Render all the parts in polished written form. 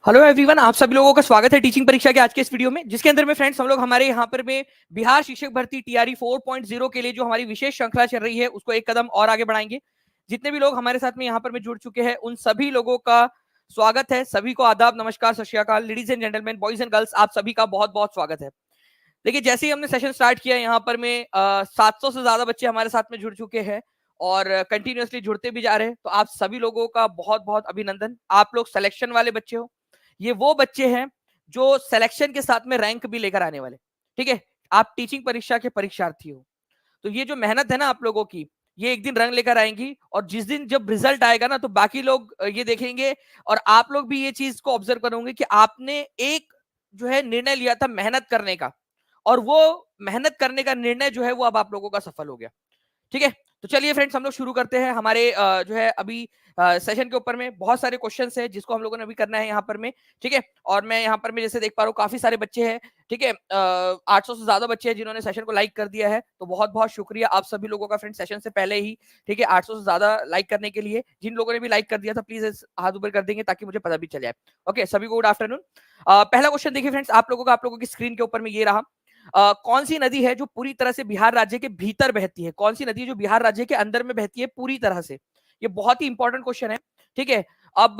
Hello everyone, आप सभी लोगों का स्वागत है टीचिंग परीक्षा के आज के इस वीडियो में, जिसके अंदर में फ्रेंड्स हम लोग हमारे यहाँ पर में बिहार शिक्षक भर्ती टीआरई 4.0 के लिए जो हमारी विशेष श्रृंखला चल रही है उसको एक कदम और आगे बढ़ाएंगे। जितने भी लोग हमारे साथ में यहाँ पर में जुड़ चुके हैं उन सभी लोगों का स्वागत है। सभी को आदाब, नमस्कार, सत श्री अकाल, ladies and gentleman, boys and girls, आप सभी का बहुत बहुत स्वागत है। देखिए, जैसे ही हमने सेशन स्टार्ट किया यहाँ पर में 700 से ज्यादा बच्चे हमारे साथ में जुड़ चुके हैं और कंटिन्यूअसली जुड़ते भी जा रहे हैं। तो आप सभी लोगों का बहुत बहुत अभिनंदन। आप लोग सिलेक्शन वाले बच्चे हो। ये वो बच्चे हैं जो सिलेक्शन के साथ में रैंक भी लेकर आने वाले। ठीक है, आप टीचिंग परीक्षा के परीक्षार्थी हो, तो ये जो मेहनत है ना आप लोगों की, ये एक दिन रंग लेकर आएंगी। और जिस दिन जब रिजल्ट आएगा ना, तो बाकी लोग ये देखेंगे और आप लोग भी ये चीज को ऑब्जर्व करोगे कि आपने एक जो है निर्णय लिया था मेहनत करने का, और वो मेहनत करने का निर्णय जो है वो अब आप लोगों का सफल हो गया। ठीक है, तो चलिए फ्रेंड्स, हम लोग शुरू करते हैं हमारे जो है अभी सेशन के ऊपर में। बहुत सारे क्वेश्चंस है जिसको हम लोगों ने अभी करना है यहाँ पर में। ठीक है, और मैं यहाँ पर में जैसे देख पा रहा हूँ काफी सारे बच्चे हैं। ठीक है, 800 से ज्यादा बच्चे हैं जिन्होंने सेशन को लाइक कर दिया है, तो बहुत बहुत शुक्रिया आप सभी लोगों का फ्रेंड सेशन से पहले ही। ठीक है, 800 से ज्यादा लाइक करने के लिए। जिन लोगों ने भी लाइक कर दिया था प्लीज हाथ ऊपर कर देंगे ताकि मुझे पता भी चल जाए। ओके, सभी को गुड आफ्टरनून। पहला क्वेश्चन देखिए फ्रेंड्स, आप लोगों की स्क्रीन के ऊपर में ये रहा। कौन सी नदी है जो पूरी तरह से बिहार राज्य के भीतर बहती है? कौन सी नदी है जो बिहार राज्य के अंदर में बहती है पूरी तरह से? ये बहुत ही इंपॉर्टेंट क्वेश्चन है। ठीक है, अब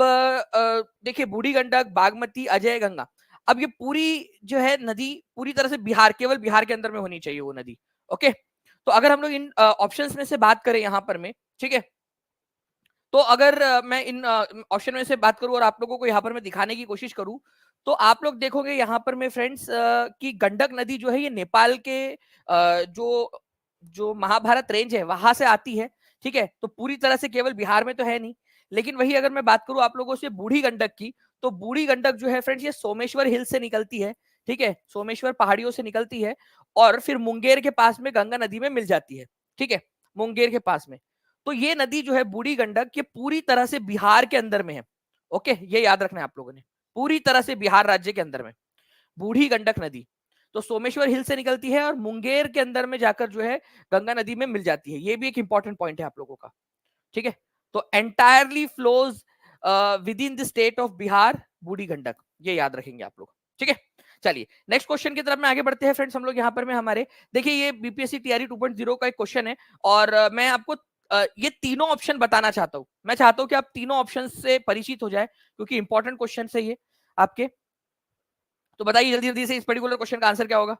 देखिए, बूढ़ी गंडक, बागमती, अजय, गंगा। अब ये पूरी जो है नदी पूरी तरह से बिहार, केवल बिहार के अंदर में होनी चाहिए वो नदी। ओके, तो अगर हम लोग इन ऑप्शंस में से बात करें यहाँ पर में, ठीक है, तो अगर मैं इन ऑप्शन में से बात करूं और आप लोगों को यहाँ पर मैं दिखाने की कोशिश करूं, तो आप लोग देखोगे यहाँ पर में फ्रेंड्स कि गंडक नदी जो है ये नेपाल के जो जो महाभारत रेंज है वहां से आती है। ठीक है, तो पूरी तरह से केवल बिहार में तो है नहीं। लेकिन वही अगर मैं बात करूं आप लोगों से बूढ़ी गंडक की, तो बूढ़ी गंडक जो है फ्रेंड्स ये सोमेश्वर हिल से निकलती है। ठीक है, सोमेश्वर पहाड़ियों से निकलती है और फिर मुंगेर के पास में गंगा नदी में मिल जाती है। ठीक है, मुंगेर के पास में। तो ये नदी जो है बूढ़ी गंडक, ये पूरी तरह से बिहार के अंदर में है। ओके, ये याद रखना है आप लोगों ने, पूरी तरह से बिहार राज्य के अंदर में बूढ़ी गंडक नदी। तो सोमेश्वर हिल से निकलती है और मुंगेर के अंदर में जाकर जो है गंगा नदी में मिल जाती है। ये भी एक इंपॉर्टेंट पॉइंट है आप लोगों का। ठीक है, तो entirely flows with in the state of Bihar, बूढ़ी गंडक, ये याद रखेंगे आप लोग। ठीक है, चलिए नेक्स्ट क्वेश्चन की तरफ में आगे बढ़ते हैं फ्रेंड्स। हम लोग यहाँ पर में हमारे देखिए ये बीपीएससी टीआरई 2.0 का एक क्वेश्चन है और मैं आपको ये तीनों ऑप्शन बताना चाहता हूं। मैं चाहता हूं कि आप तीनों ऑप्शन से परिचित हो जाए क्योंकि इंपॉर्टेंट क्वेश्चन है ये आपके। तो बताइए जल्दी जल्दी से इस पर्टिकुलर क्वेश्चन का आंसर क्या होगा?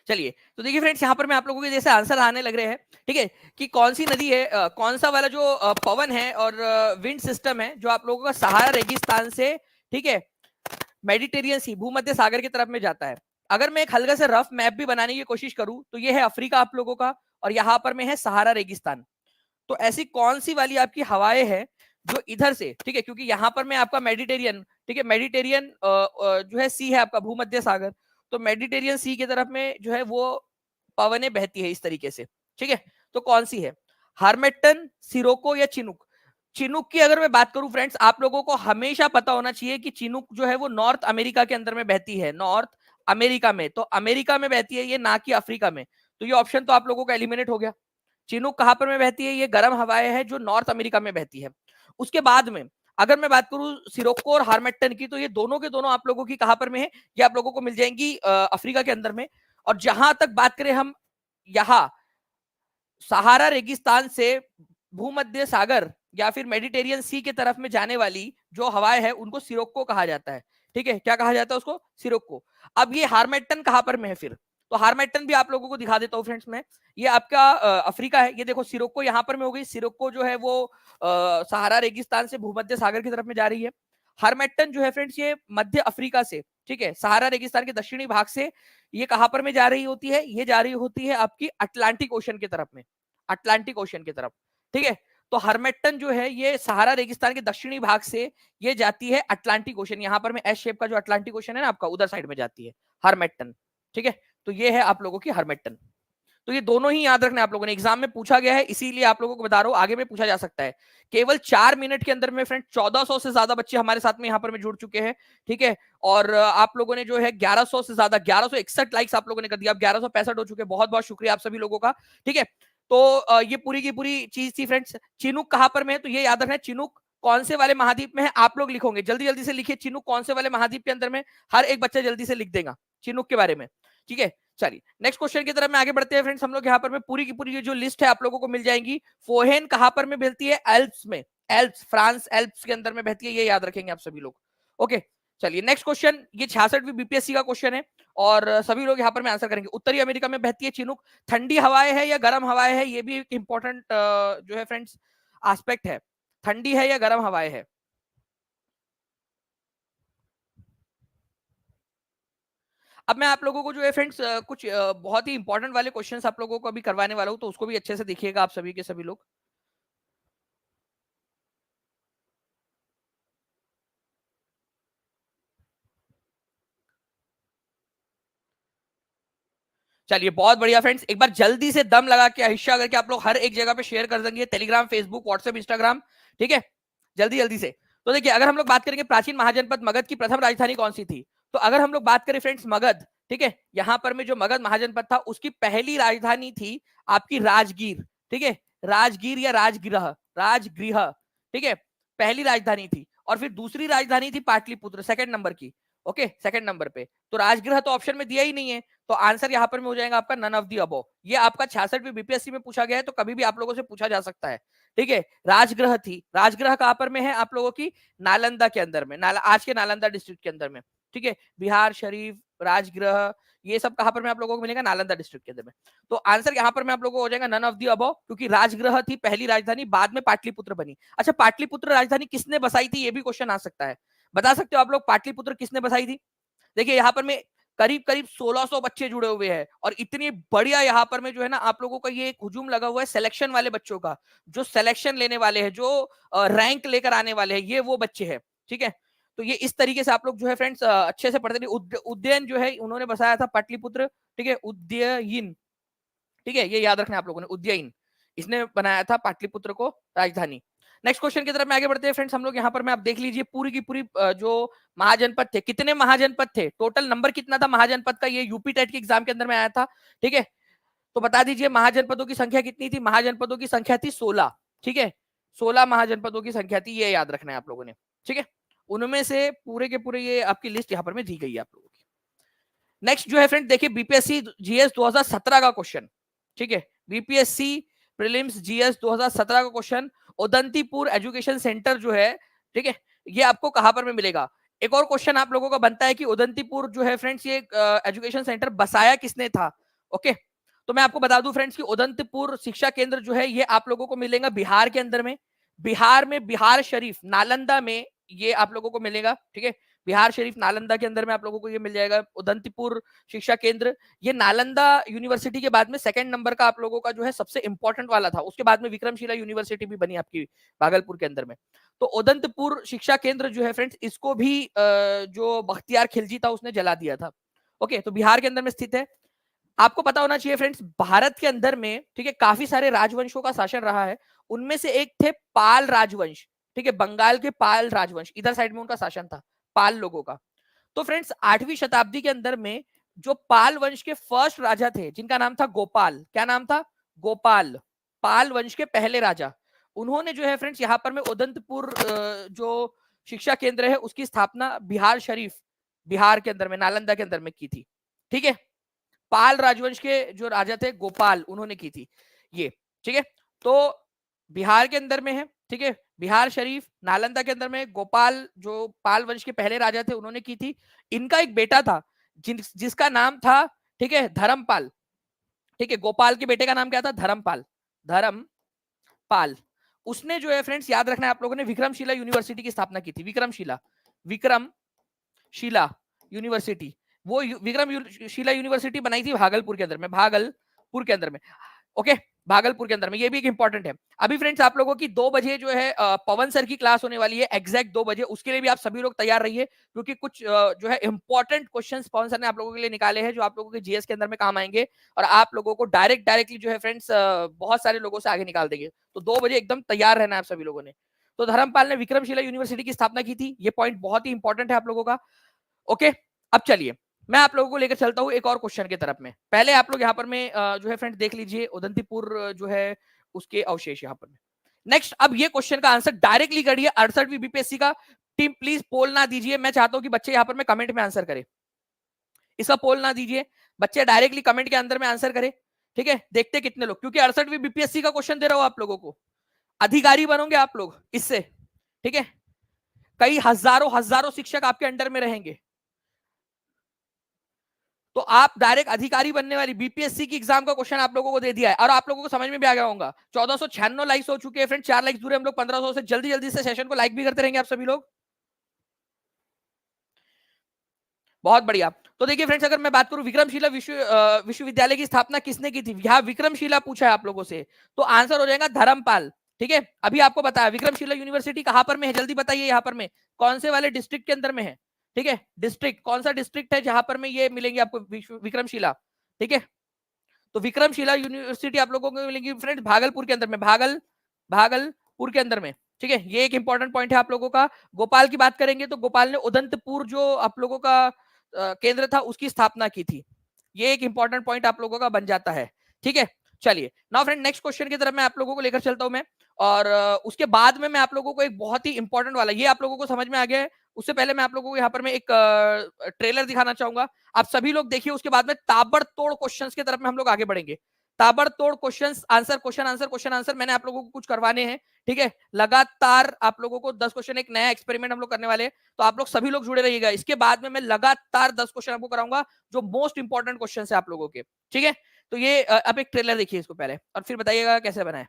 चलिए, तो देखिए फ्रेंड्स, यहाँ पर मैं आप लोगों के जैसे आंसर आने लग रहे हैं। ठीक है, कि कौन सी नदी है, कौन सा वाला जो पवन है और विंड सिस्टम है जो आप लोगों का सहारा रेगिस्तान से, ठीक है, मेडिटेरियन सी, भूमध्य सागर की तरफ में जाता है। अगर मैं एक हल्का सा रफ मैप भी बनाने की कोशिश करूं तो ये है अफ्रीका आप लोगों का, और यहाँ पर में है सहारा रेगिस्तान। तो ऐसी कौन सी वाली आपकी हवाएं है जो इधर से, ठीक है, क्योंकि यहाँ पर में आपका मेडिटेरियन, ठीक है, मेडिटेरियन जो है सी है आपका भूमध्य सागर, तो मेडिटेरियन सी की तरफ में जो है वो पवनें बहती है इस तरीके से। ठीक है, तो कौन सी है, हार्मेटन, सिरोको या चिनुक? चिनुक की अगर मैं बात करूं फ्रेंड्स, आप लोगों को हमेशा पता होना चाहिए कि चिनुक जो है वो नॉर्थ अमेरिका के अंदर में बहती है, नॉर्थ अमेरिका में, तो अमेरिका में बहती है ये, ना कि अफ्रीका में। तो ये ऑप्शन तो आप लोगों का एलिमिनेट हो गया। चिनूक कहां पर में बहती है? ये गर्म हवाएं है जो नॉर्थ अमेरिका में बहती है। उसके बाद में अगर मैं बात करूं सिरोक्को और हार्मेट्टन की, तो ये दोनों के दोनों आप लोगों की कहां पर में है? ये आप लोगों को मिल जाएंगी अफ्रीका के अंदर में। और जहां तक बात करें हम यहाँ सहारा रेगिस्तान से भूमध्य सागर या फिर मेडिटेरियन सी की तरफ में जाने वाली जो हवाएं है उनको सिरोक्को कहा जाता है। ठीक है, क्या कहा जाता है उसको? सिरोक्को। अब ये हार्मेट्टन कहां पर में है फिर? तो हार्मेट्टन भी आप लोगों को दिखा देता हूँ फ्रेंड्स मैं। ये आपका अफ्रीका है। ये देखो सिरोक्को यहाँ पर में हो गई। सिरोक्को जो है वो सहारा रेगिस्तान से भूमध्य सागर की तरफ में जा रही है। हार्मेट्टन जो है फ्रेंड्स ये मध्य अफ्रीका से, ठीक है, सहारा रेगिस्तान के दक्षिणी भाग से ये कहां पर में जा रही होती है? ये जा रही होती है आपकी अटलांटिक ओशन की तरफ में, अटलांटिक ओशन की तरफ। ठीक है, तो हरमेट्टन जो है ये सहारा रेगिस्तान के दक्षिणी भाग से ये जाती है अटलांटिक ओशन, यहाँ पर में एस शेप का जो अटलांटिक ओशन है ना आपका, उधर साइड में जाती है हरमेट्टन। ठीक है, तो ये है आप लोगों की हरमेट्टन। तो ये दोनों ही याद रखना आप लोगों ने, एग्जाम में पूछा गया है, इसीलिए आप लोगों को बता रहा हूं, आगे में पूछा जा सकता है। केवल 4 मिनट के अंदर में फ्रेंड 1400 से ज्यादा बच्चे हमारे साथ में यहाँ पर में जुड़ चुके हैं, ठीक है। और आप लोगों ने जो है 1100 से ज्यादा 1161 लाइक्स आप लोगों ने कर दिया, अब 1165 हो चुके हैं। बहुत बहुत शुक्रिया आप सभी लोगों का, ठीक है। तो ये पूरी की पूरी चीज थी फ्रेंड्स। चिनुक कहां पर में है, तो ये याद रखना है, चिनुक कौन से वाले महाद्वीप में है, आप लोग लिखोगे, जल्दी जल्दी से लिखिए, चिनुक कौन से वाले महाद्वीप के अंदर में, हर एक बच्चा जल्दी से लिख देगा चिनुक के बारे में, ठीक है। चलिए नेक्स्ट क्वेश्चन की तरफ में आगे बढ़ते हैं फ्रेंड्स। हम लोग यहाँ पर में पूरी की पूरी जो लिस्ट है आप लोगों को मिल जाएंगी। फोहेन कहां पर में मिलती है, एल्प्स में, एल्प्स फ्रांस एल्प्स के अंदर में बहती है, ये याद रखेंगे आप सभी लोग, ओके। चलिए नेक्स्ट क्वेश्चन, ये 66वीं बीपीएससी का क्वेश्चन है और सभी लोग यहाँ पर में आंसर करेंगे। उत्तरी अमेरिका में बहती है चिनुक, ठंडी हवाएं है या गर्म हवाएं है, ये भी एक इंपॉर्टेंट जो है फ्रेंड्स एस्पेक्ट है, ठंडी है या गर्म हवाएं है। अब मैं आप लोगों को जो है फ्रेंड्स कुछ बहुत ही इंपॉर्टेंट वाले क्वेश्चंस आप लोगों को अभी करवाने वाला हूं, तो उसको भी अच्छे से देखिएगा आप सभी के सभी लोग। चलिए बहुत बढ़िया फ्रेंड्स, एक बार जल्दी से दम लगा के हिस्सा करके आप लोग हर एक जगह पे शेयर कर देंगे, टेलीग्राम, फेसबुक, व्हाट्सएप, इंस्टाग्राम, ठीक है, जल्दी जल्दी से। तो देखिए अगर हम लोग बात करेंगे प्राचीन महाजनपद मगध की प्रथम राजधानी कौन सी थी, तो अगर हम लोग बात करें फ्रेंड्स मगध, ठीक है, यहां पर में जो मगध महाजनपद था उसकी पहली राजधानी थी आपकी राजगीर, ठीक है, राजगीर या राजगृह, राजगृह, ठीक है, पहली राजधानी थी। और फिर दूसरी राजधानी थी पाटलिपुत्र, सेकंड नंबर की, ओके, सेकंड नंबर पे। तो राजगृह तो ऑप्शन में दिया ही नहीं है, तो आंसर यहाँ पर में हो जाएगा आपका नन ऑफ दी अबव। ये आपका 66वीं बीपीएससी में पूछा गया है, तो कभी भी आप लोगों से पूछा जा सकता है, ठीक है। राजगृह थी, राजगृह कहां पर में है आप लोगों की, नालंदा के अंदर में, आज के नालंदा डिस्ट्रिक्ट के अंदर में, ठीक है। बिहार शरीफ, राजगृह, ये सब कहां पर में आप लोगों को मिलेगा, नालंदा डिस्ट्रिक्ट के अंदर में। तो आंसर यहाँ पर में आप लोगों को हो जाएगा नन ऑफ दी अबव, क्योंकि राजगृह थी पहली राजधानी, बाद में पाटलिपुत्र बनी। अच्छा, पाटलिपुत्र राजधानी किसने बसाई थी, ये भी क्वेश्चन आ सकता है, बता सकते हो आप लोग पाटलिपुत्र किसने बसाई थी। देखिए यहाँ पर में करीब करीब 1600 बच्चे जुड़े हुए हैं और इतनी बढ़िया यहाँ पर में जो है ना आप लोगों का ये एक हुजूम लगा हुआ है सिलेक्शन वाले बच्चों का, जो सिलेक्शन लेने वाले हैं, जो रैंक लेकर आने वाले हैं, ये वो बच्चे हैं, ठीक है। तो ये इस तरीके से आप लोग जो है फ्रेंड्स अच्छे से पढ़ते रहिए। उज्जैन जो है उन्होंने बसाया था पाटलिपुत्र, ठीक है, उज्जैन, ठीक है, ये याद रखना आप लोगों ने, उज्जैन इसने बनाया था पाटलिपुत्र को राजधानी। नेक्स्ट क्वेश्चन की तरफ में आगे बढ़ते हैं फ्रेंड्स। हम लोग यहाँ पर में आप देख लीजिए पूरी की पूरी जो महाजनपद थे, कितने महाजनपद थे, टोटल नंबर कितना था महाजनपद का, ये यूपी टेट के एग्जाम के अंदर में आया था, ठीक है। तो बता दीजिए महाजनपदों की संख्या कितनी थी, महाजनपदों की संख्या थी 16, ठीक है, 16 महाजनपदों की संख्या थी, ये याद रखना है आप लोगों ने, ठीक है। उनमें से पूरे के पूरे ये आपकी लिस्ट यहाँ पर में दी गई है आप लोगों की। नेक्स्ट जो है फ्रेंड देखिए बीपीएससी जीएस 2017 का क्वेश्चन, ठीक है, बीपीएससी प्रीलिम्स जीएस 2017 का क्वेश्चन, उदंतीपुर एजुकेशन सेंटर जो है, ठीक है, ये आपको कहां पर में मिलेगा। एक और क्वेश्चन आप लोगों का बनता है कि उदंतीपुर जो है फ्रेंड्स ये एजुकेशन सेंटर बसाया किसने था, ओके। तो मैं आपको बता दूं फ्रेंड्स कि उदंतीपुर शिक्षा केंद्र जो है ये आप लोगों को मिलेगा बिहार के अंदर में, बिहार में बिहार शरीफ नालंदा में ये आप लोगों को मिलेगा, ठीक है, बिहार शरीफ नालंदा के अंदर में आप लोगों को ये मिल जाएगा उदंतीपुर शिक्षा केंद्र। ये नालंदा यूनिवर्सिटी के बाद में सेकंड नंबर का आप लोगों का जो है सबसे इंपॉर्टेंट वाला था, उसके बाद में विक्रमशिला यूनिवर्सिटी भी बनी आपकी भागलपुर के अंदर में। तो उदंतपुर शिक्षा केंद्र जो है फ्रेंड्स इसको भी जो बख्तियार खिलजी था उसने जला दिया था, ओके। तो बिहार के अंदर में स्थित है। आपको पता होना चाहिए फ्रेंड्स भारत के अंदर में, ठीक है, काफी सारे राजवंशों का शासन रहा है, उनमें से एक थे पाल राजवंश, ठीक है, बंगाल के पाल राजवंश, इधर साइड में उनका शासन था पाल लोगों का। तो फ्रेंड्स 8वीं शताब्दी के अंदर में जो पाल वंश के फर्स्ट राजा थे जिनका नाम था गोपाल, क्या नाम था, गोपाल, पाल वंश के पहले राजा, उन्होंने जो है फ्रेंड्स यहाँ पर में उदंतपुर जो शिक्षा केंद्र है उसकी स्थापना बिहार शरीफ, बिहार के अंदर में नालंदा के अंदर में की थी, ठीक है। पाल राजवंश के जो राजा थे गोपाल उन्होंने की थी ये, ठीक है। तो बिहार के अंदर में है, ठीक है, बिहार शरीफ नालंदा के अंदर में गोपाल जो पाल वंश के पहले राजा थे उन्होंने की थी। इनका एक बेटा था जिसका नाम था, ठीक है, धर्मपाल, ठीक है, गोपाल के बेटे का नाम क्या था, धर्मपाल, धर्मपाल। उसने जो है फ्रेंड्स याद रखना है आप लोगों ने विक्रमशिला यूनिवर्सिटी की स्थापना की थी, विक्रमशिला, विक्रमशिला यूनिवर्सिटी, वो विक्रमशिला यूनिवर्सिटी बनाई थी भागलपुर के अंदर में, भागलपुर के अंदर में, ओके। भागलपुर के अंदर में, ये भी एक इंपॉर्टेंट है। अभी फ्रेंड्स आप लोगों की 2 बजे जो है पवन सर की क्लास होने वाली है, एग्जैक्ट 2 बजे। उसके लिए भी आप सभी लोग तैयार रहिए, क्योंकि कुछ जो है इंपॉर्टेंट क्वेश्चंस पवन सर ने आप लोगों के लिए निकाले हैं, जो आप लोगों के जीएस के अंदर में काम आएंगे, और आप लोगों को डायरेक्टली जो है फ्रेंड्स बहुत सारे लोगों से आगे निकाल देंगे। तो 2 बजे एकदम तैयार रहना है आप सभी लोगों ने। तो धर्मपाल ने विक्रमशिला यूनिवर्सिटी की स्थापना की थी, ये पॉइंट बहुत ही इंपॉर्टेंट है आप लोगों का। ओके, अब चलिए मैं आप लोगों को लेकर चलता हूं एक और क्वेश्चन की तरफ में। पहले आप लोग यहाँ पर में जो है फ्रेंड देख लीजिए उदंतीपुर जो है उसके अवशेष यहाँ पर में। नेक्स्ट, अब ये क्वेश्चन का आंसर डायरेक्टली करिए 68वीं बीपीएससी का। टीम प्लीज पोल ना दीजिए, मैं चाहता हूं कि बच्चे यहाँ पर में कमेंट में आंसर करें। इसका पोल ना दीजिए, बच्चे डायरेक्टली कमेंट के अंदर में आंसर करें। ठीक है, देखते कितने लोग, क्योंकि 68वीं बीपीएससी का क्वेश्चन दे रहा हूं आप लोगों को, अधिकारी बनोगे आप लोग इससे। ठीक है, कई हजारों हजारों शिक्षक आपके अंडर में रहेंगे, तो आप डायरेक्ट अधिकारी बनने वाली बीपीएससी की एग्जाम का क्वेश्चन आप लोगों को दे दिया है, और आप लोगों को समझ में भी आ गया होगा। 1496 लाइक्स हो चुके हैं फ्रेंड, 4 लाइक्स दूर है हम लोग 1500 से। जल्दी जल्दी से सेशन को लाइक भी करते रहेंगे आप सभी लोग। बहुत बढ़िया। तो देखिए फ्रेंड्स, अगर मैं बात करूं विक्रमशिला विश्वविद्यालय की स्थापना किसने की थी, यहाँ विक्रमशिला पूछा है आप लोगों से, तो आंसर हो जाएगा धर्मपाल। ठीक है, अभी आपको बताया विक्रमशिला यूनिवर्सिटी कहां पर में है, जल्दी बताइए यहाँ पर में कौन से वाले डिस्ट्रिक्ट के अंदर में है। ठीक है, डिस्ट्रिक्ट कौन सा डिस्ट्रिक्ट है जहां पर में ये मिलेंगे आपको विक्रमशिला। ठीक है, तो विक्रमशिला यूनिवर्सिटी आप लोगों को मिलेगी फ्रेंड्स भागलपुर के अंदर में, भागलपुर के अंदर में। ठीक है, ये एक इंपॉर्टेंट पॉइंट है आप लोगों का। गोपाल की बात करेंगे तो गोपाल ने उदंतपुर जो आप लोगों का केंद्र था उसकी स्थापना की थी। ये एक इंपॉर्टेंट पॉइंट आप लोगों का बन जाता है। ठीक है, चलिए नाउ फ्रेंड नेक्स्ट क्वेश्चन की तरफ मैं आप लोगों को लेकर चलता हूं मैं, और उसके बाद में मैं आप लोगों को एक बहुत ही इंपॉर्टेंट वाला, ये आप लोगों को समझ में आ गया है, उससे पहले मैं आप लोगों को यहाँ पर मैं एक ट्रेलर दिखाना चाहूंगा। आप सभी लोग देखिए, उसके बाद में ताबड़तोड़ क्वेश्चंस की तरफ में हम लोग आगे बढ़ेंगे। ताबड़तोड़ क्वेश्चंस आंसर, क्वेश्चन आंसर मैंने आप लोगों को कुछ करवाने हैं। ठीक है, लगातार आप लोगों को 10 क्वेश्चन, एक नया एक्सपेरिमेंट हम लोग करने वाले हैं, तो आप लोग सभी लोग जुड़े रहिएगा। इसके बाद में मैं लगातार 10 क्वेश्चन आपको कराऊंगा जो मोस्ट इंपॉर्टेंट क्वेश्चन है आप लोगों के। ठीक है, तो ये अब एक ट्रेलर देखिए इसको पहले, और फिर बताइएगा कैसे बना है।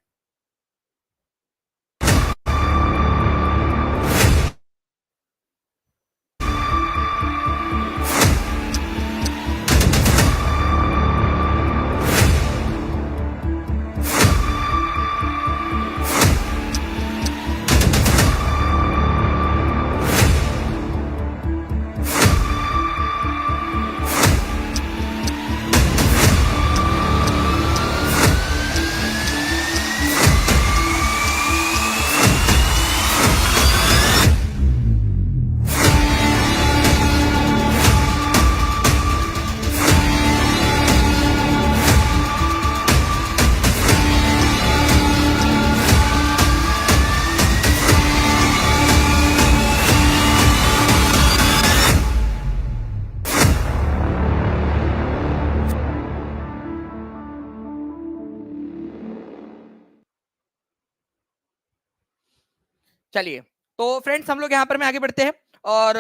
चलिए, तो फ्रेंड्स हम लोग यहाँ पर में आगे बढ़ते हैं, और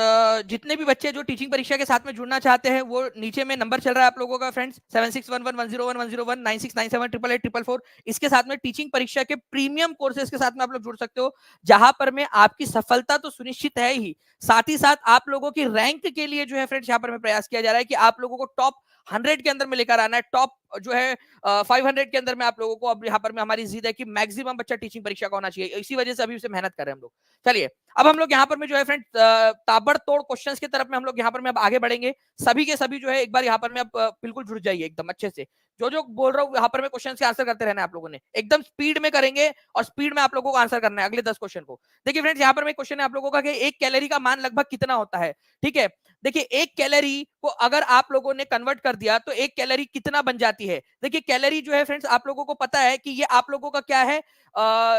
जितने भी बच्चे जो टीचिंग परीक्षा के साथ में जुड़ना चाहते हैं, वो नीचे में नंबर चल रहा है आप लोगों का फ्रेंड्स 7611101101 9697884444। इसके साथ में टीचिंग परीक्षा के प्रीमियम कोर्सेज के साथ में आप लोग जुड़ सकते हो, जहां पर में आपकी सफलता तो सुनिश्चित है ही, साथ ही साथ आप लोगों की रैंक के लिए जो है फ्रेंड्स यहाँ पर में प्रयास किया जा रहा है कि आप लोगों को टॉप 100 के अंदर में लेकर आना है, टॉप जो है 500 के अंदर में आप लोगों को। अब यहाँ पर में हमारी जिद है कि मैक्सिमम बच्चा टीचिंग परीक्षा का होना चाहिए, इसी वजह से अभी से मेहनत कर रहे हैं हम लोग। चलिए, अब हम लोग यहाँ पर में जो है फ्रेंड ताबड़तोड़ क्वेश्चंस की तरफ में हम लोग यहाँ पर में अब आगे बढ़ेंगे। सभी के सभी जो है एक बार यहाँ पर में अब बिल्कुल जुड़ जाइए एकदम अच्छे से। जो जो बोल रहा हूँ यहाँ पर में क्वेश्चन के आंसर करते रहना है आप लोगों ने, एकदम स्पीड में करेंगे, और स्पीड में आप लोगों को आंसर करना है अगले 10 क्वेश्चन को। देखिए फ्रेंड्स, यहाँ पर में क्वेश्चन है आप लोगों का कि 1 कैलोरी का मान लगभग कितना होता है। ठीक है, देखिए 1 कैलोरी को अगर आप लोगों ने कन्वर्ट कर दिया तो 1 कैलोरी कितना बन जाती है। देखिए कैलोरी जो है फ्रेंड्स आप लोगों को पता है कि ये आप लोगों का क्या है,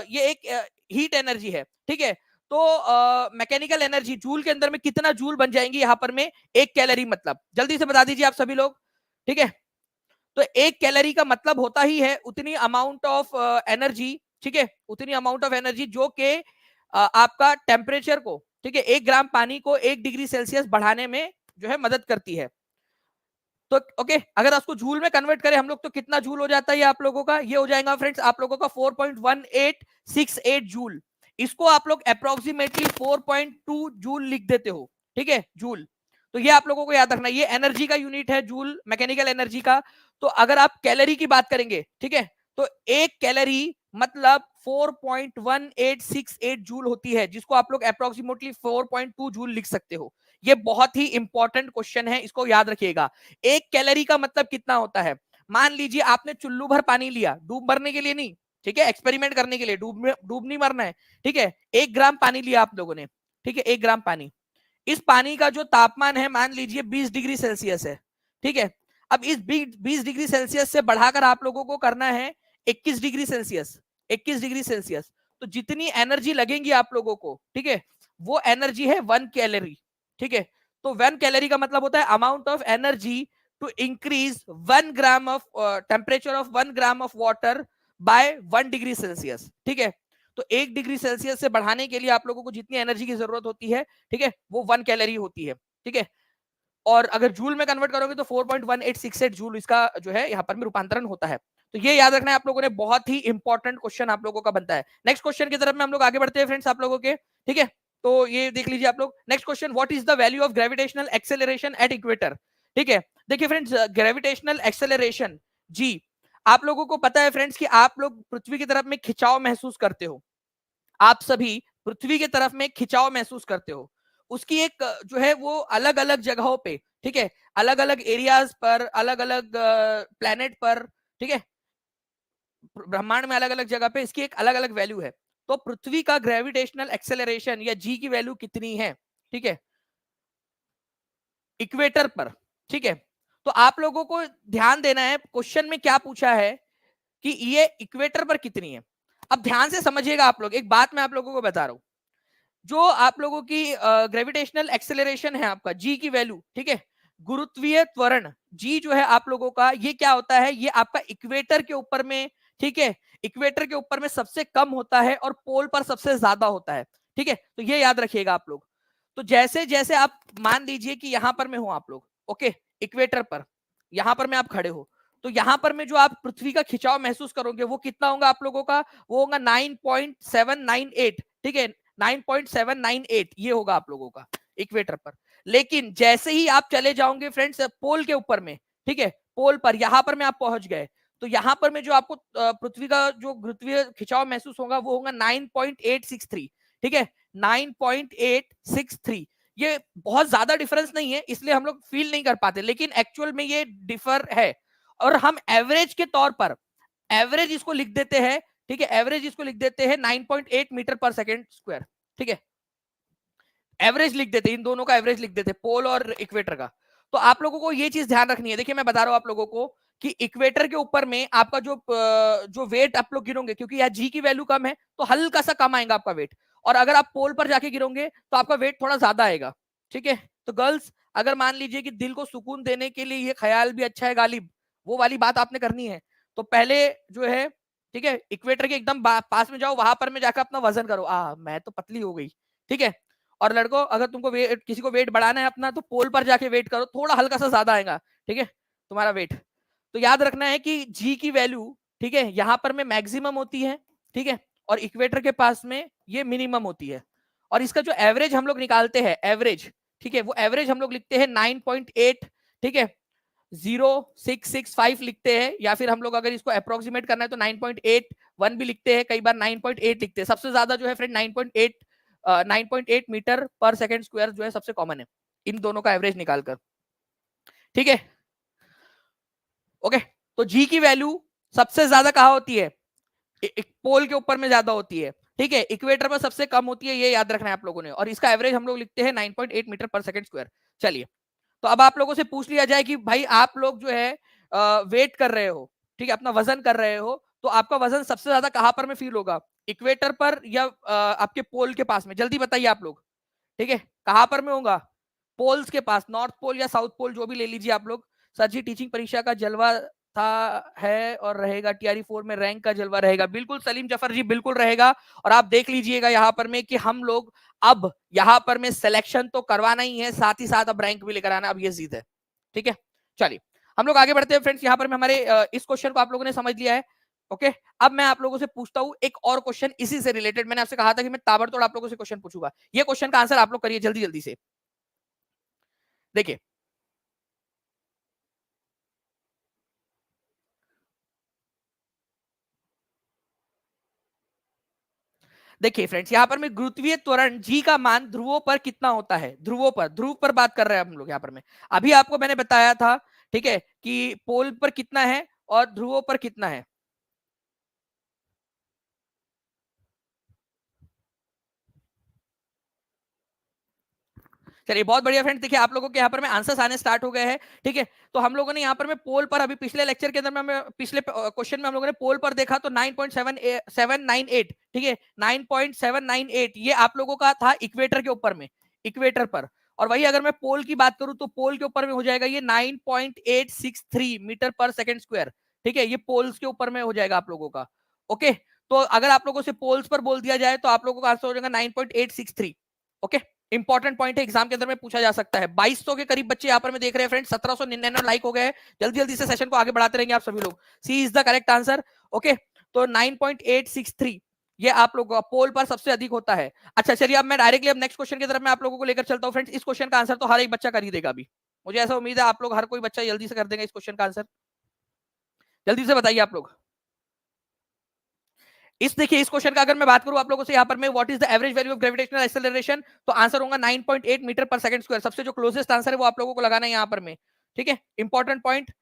ये एक हीट एनर्जी है। ठीक है, तो मैकेनिकल एनर्जी जूल के अंदर में कितना जूल बन जाएंगी यहाँ पर में 1 कैलोरी, मतलब जल्दी से बता दीजिए आप सभी लोग। ठीक है, तो 1 कैलोरी का मतलब होता ही है उतनी अमाउंट ऑफ एनर्जी। ठीक है, उतनी अमाउंट ऑफ एनर्जी जो कि आपका टेम्परेचर को, ठीक है, 1 ग्राम पानी को 1 डिग्री सेल्सियस बढ़ाने में जो है मदद करती है। तो ओके, अगर उसको जूल में कन्वर्ट करें हम लोग तो कितना जूल हो जाता है ये आप लोगों का, ये हो जाएगा फ्रेंड्स आप लोगों का 4.1868 जूल। इसको आप लोग अप्रोक्सीमेटली 4.2 जूल लिख देते हो। ठीक है, जूल, तो ये आप लोगों को याद रखना, ये एनर्जी का यूनिट है जूल, मैकेनिकल एनर्जी का। तो अगर आप कैलोरी की बात करेंगे, ठीक है, तो एक कैलोरी मतलब 4.1868 जूल होती है, जिसको आप लोग अप्रोक्सीमेटली 4.2 जूल लिख सकते हो। ये बहुत ही इंपॉर्टेंट क्वेश्चन है, इसको याद रखिएगा। एक कैलोरी का मतलब कितना होता है? मान लीजिए आपने चुल्लू भर पानी लिया, डूब मरने के लिए नहीं, ठीक है, एक्सपेरिमेंट करने के लिए, डूब नहीं मरना है, ठीक है। 1 ग्राम पानी लिया आप लोगों ने, ठीक है, 1 ग्राम पानी। इस पानी का जो तापमान है मान लीजिए 20 डिग्री सेल्सियस है, ठीक है। अब इस 20 डिग्री सेल्सियस से बढ़ाकर आप लोगों को करना है 21 डिग्री सेल्सियस, 21 डिग्री सेल्सियस। तो जितनी एनर्जी लगेगी आप लोगों को, ठीक है, वो एनर्जी है 1 कैलोरी, ठीक है। तो 1 कैलोरी का मतलब होता है amount of energy to increase 1 gram of temperature of 1 gram of water by 1 degree Celsius, ठीक है। तो 1 डिग्री सेल्सियस से बढ़ाने के लिए आप लोगों को जितनी एनर्जी की जरूरत होती है, ठीक है, वो 1 कैलोरी होती है, ठीक है। और अगर जूल में कन्वर्ट करोगे तो 4.1868 जूल इसका जो है यहाँ पर में रूपांतरण होता है। तो ये याद रखना है आप लोगों ने, बहुत ही इंपॉर्टेंट क्वेश्चन आप लोगों का बनता है। नेक्स्ट क्वेश्चन की तरफ में हम लोग आगे बढ़ते हैं फ्रेंड्स आप लोगों के, ठीक है। तो ये देख लीजिए आप लोग। Next question, what is the value of gravitational acceleration at equator? ठीक है, देखिए फ्रेंड्स, ग्रेविटेशनल एक्सेलरेशन जी, आप लोगों को पता है फ्रेंड्स कि आप लोग पृथ्वी की तरफ में खिंचाव महसूस करते हो, आप सभी पृथ्वी की तरफ में खिंचाव महसूस करते हो। उसकी एक जो है वो अलग अलग जगहों पे, ठीक है, अलग अलग एरियाज पर, अलग अलग प्लेनेट पर, ठीक है, ब्रह्मांड में अलग अलग जगह पे इसकी एक अलग अलग वैल्यू है। तो पृथ्वी का ग्रेविटेशनल एक्सेलरेशन या जी की वैल्यू कितनी है, ठीक है, इक्वेटर पर, ठीक है। तो आप लोगों को ध्यान देना है, क्वेश्चन में क्या पूछा है कि ये इक्वेटर पर कितनी है। अब ध्यान से समझिएगा आप लोग, एक बात मैं आप लोगों को बता रहा हूं, जो आप लोगों की ग्रेविटेशनल एक्सेलरेशन है आपका जी की वैल्यू, ठीक है, गुरुत्वीय त्वरण जी जो है आप लोगों का, ये क्या होता है, ये आपका इक्वेटर के ऊपर में, ठीक है, इक्वेटर के ऊपर में सबसे कम होता है और पोल पर सबसे ज्यादा होता है, ठीक है। तो ये याद रखिएगा आप लोग। तो जैसे जैसे आप मान लीजिए कि यहां पर में हो आप लोग, ओके, इक्वेटर पर यहां पर में आप खड़े हो, तो यहां पर में जो आप पृथ्वी का खिंचाव महसूस करोगे वो कितना होगा आप लोगों का, वो होगा 9.798, ठीक है, 9.798 ये होगा आप लोगों का इक्वेटर पर। लेकिन जैसे ही आप चले जाओगे फ्रेंड्स पोल के ऊपर में, ठीक है, पोल पर यहां पर में आप पहुंच गए, तो यहां पर में जो आपको पृथ्वी का जो गुरुत्वीय खिंचाव महसूस होगा वो होगा 9.863, ठीक है, 9.863। ये बहुत ज्यादा डिफरेंस नहीं है, इसलिए हम लोग फील नहीं कर पाते, लेकिन एक्चुअल में ये डिफर है। और हम एवरेज के तौर पर एवरेज इसको लिख देते हैं, ठीक है, एवरेज इसको लिख देते हैं 9.8 मीटर पर सेकेंड स्क्वायर, ठीक है, एवरेज लिख देते, इन दोनों का एवरेज लिख देते, पोल और इक्वेटर का। तो आप लोगों को ये चीज ध्यान रखनी है, देखिए मैं बता रहा हूं आप लोगों को कि इक्वेटर के ऊपर में आपका जो वेट आप लोग गिरोगे, क्योंकि यहाँ जी की वैल्यू कम है तो हल्का सा कम आएगा आपका वेट, और अगर आप पोल पर जाके गिरोगे तो आपका वेट थोड़ा ज्यादा आएगा, ठीक है। तो गर्ल्स, अगर मान लीजिए कि दिल को सुकून देने के लिए ये ख्याल भी अच्छा है गालिब, वो वाली बात आपने करनी है, तो पहले जो है, ठीक है, इक्वेटर के एकदम पास में जाओ, वहां पर में जाकर अपना वजन करो, मैं तो पतली हो गई, ठीक है। और लड़कों, अगर तुमको किसी को वेट बढ़ाना है अपना, तो पोल पर जाके वेट करो, थोड़ा हल्का सा ज्यादा आएगा, ठीक है, तुम्हारा वेट। तो याद रखना है कि जी की वैल्यू, ठीक है, यहां पर में मैक्सिमम होती है, ठीक है, और इक्वेटर के पास में ये मिनिमम होती है। और इसका जो एवरेज हम लोग निकालते हैं, एवरेज, ठीक है, वो एवरेज हम लोग लिखते हैं 9.8, ठीक है, 0665 लिखते हैं, या फिर हम लोग अगर इसको अप्रोक्सीमेट करना है तो 9.81 भी लिखते हैं, कई बार 9.8 लिखते हैं। सबसे ज्यादा जो है फ्रेंड 9.8 मीटर पर सेकेंड स्क्वायर जो है सबसे कॉमन है, इन दोनों का एवरेज निकालकर, ठीक है, ओके। तो जी की वैल्यू सबसे ज्यादा कहां होती है, पोल के ऊपर में ज्यादा होती है, ठीक है, इक्वेटर पर सबसे कम होती है, ये याद रखना है आप लोगों ने। और इसका एवरेज हम लोग लिखते हैं 9.8 मीटर पर सेकेंड स्क्वायर। चलिए, तो अब आप लोगों से पूछ लिया जाए कि भाई आप लोग जो है वेट कर रहे हो, ठीक है, अपना वजन कर रहे हो, तो आपका वजन सबसे ज्यादा कहां पर में फील होगा, इक्वेटर पर या आपके पोल के पास में? जल्दी बताइए आप लोग, ठीक है, कहां पर में होगा? पोल्स के पास, नॉर्थ पोल या साउथ पोल, जो भी ले लीजिए आप लोग। सर जी, टीचिंग परीक्षा का जलवा था, है और रहेगा, टीआरई 4 में रैंक का जलवा रहेगा। बिल्कुल सलीम जफर जी, बिल्कुल रहेगा। और आप देख लीजिएगा यहाँ पर में कि हम लोग अब यहाँ पर में सिलेक्शन तो करवाना ही है, साथ ही साथ अब रैंक भी लेकर आना, अब ये जिद है, ठीक है। चलिए, हम लोग आगे बढ़ते हैं फ्रेंड्स। यहाँ पर में हमारे इस क्वेश्चन को आप लोगों ने समझ लिया है, ओके। अब मैं आप लोगों से पूछता हूं एक और क्वेश्चन इसी से रिलेटेड। मैंने आपसे कहा था कि मैं ताबड़तोड़ आप लोगों से क्वेश्चन पूछूंगा, ये क्वेश्चन का आंसर आप लोग करिए जल्दी जल्दी से। देखिए, देखिए फ्रेंड्स, यहाँ पर मैं गुरुत्वीय त्वरण जी का मान ध्रुवों पर कितना होता है, ध्रुवों पर, ध्रुव पर बात कर रहे हैं हम लोग यहाँ पर में। अभी आपको मैंने बताया था, ठीक है, कि पोल पर कितना है और ध्रुवों पर कितना है। चलिए बहुत बढ़िया फ्रेंड्स, देखिए आप लोगों के यहाँ पर में आंसर्स आने स्टार्ट हो गए हैं, ठीक है। तो हम लोगों ने यहाँ पर में पोल पर, अभी पिछले लेक्चर के अंदर में हमें, पिछले क्वेश्चन में हम लोगों ने पोल पर देखा तो 9.798, ठीक है, 9.798 ये आप लोगों का था इक्वेटर के ऊपर में, इक्वेटर पर। और वही अगर मैं पोल की बात करूं तो पोल के ऊपर में हो जाएगा ये 9.863 मीटर पर सेकंड स्क्वायर, ठीक है, ये पोल्स के ऊपर में हो जाएगा आप लोगों का। ओके, तो अगर आप लोगों से पोल्स पर बोल दिया जाए तो आप लोगों का आंसर हो जाएगा 9.863। ओके, इंपॉर्टेंट पॉइंट है, एग्जाम के अंदर में पूछा जा सकता है। 2200 के करीब बच्चे यहाँ पर मैं देख रहे हैं फ्रेंड्स, 1799 लाइक हो गए हैं। जल्दी जल्दी से सेशन को आगे बढ़ाते रहेंगे आप सभी लोग। C is the correct answer. Okay, तो 9.863 ये आप लोगों का पोल पर सबसे अधिक होता है। अच्छा चलिए, अब मैं डायरेक्टली अब नेक्स्ट क्वेश्चन की तरफ मैं आप लोगों को लेकर चलता हूँ फ्रेंड्स। इस क्वेश्चन का आंसर तो हर एक बच्चा कर ही देगा अभी, मुझे ऐसा उम्मीद है आप लोग हर कोई बच्चा जल्दी से कर देगा इस क्वेश्चन का आंसर। जल्दी से बताइए आप लोग। इस देखिए, इस क्वेश्चन का अगर मैं बात करूं आप लोगों से यहाँ पर मैं, what is the average value of gravitational acceleration, तो आंसर होगा 9.8 मीटर पर सेकंड स्क्वायर। सबसे जो क्लोजेस्ट आंसर है वो आप लोगों को लगाना है यहाँ पर में, ठीक है, इंपॉर्टेंट पॉइंट।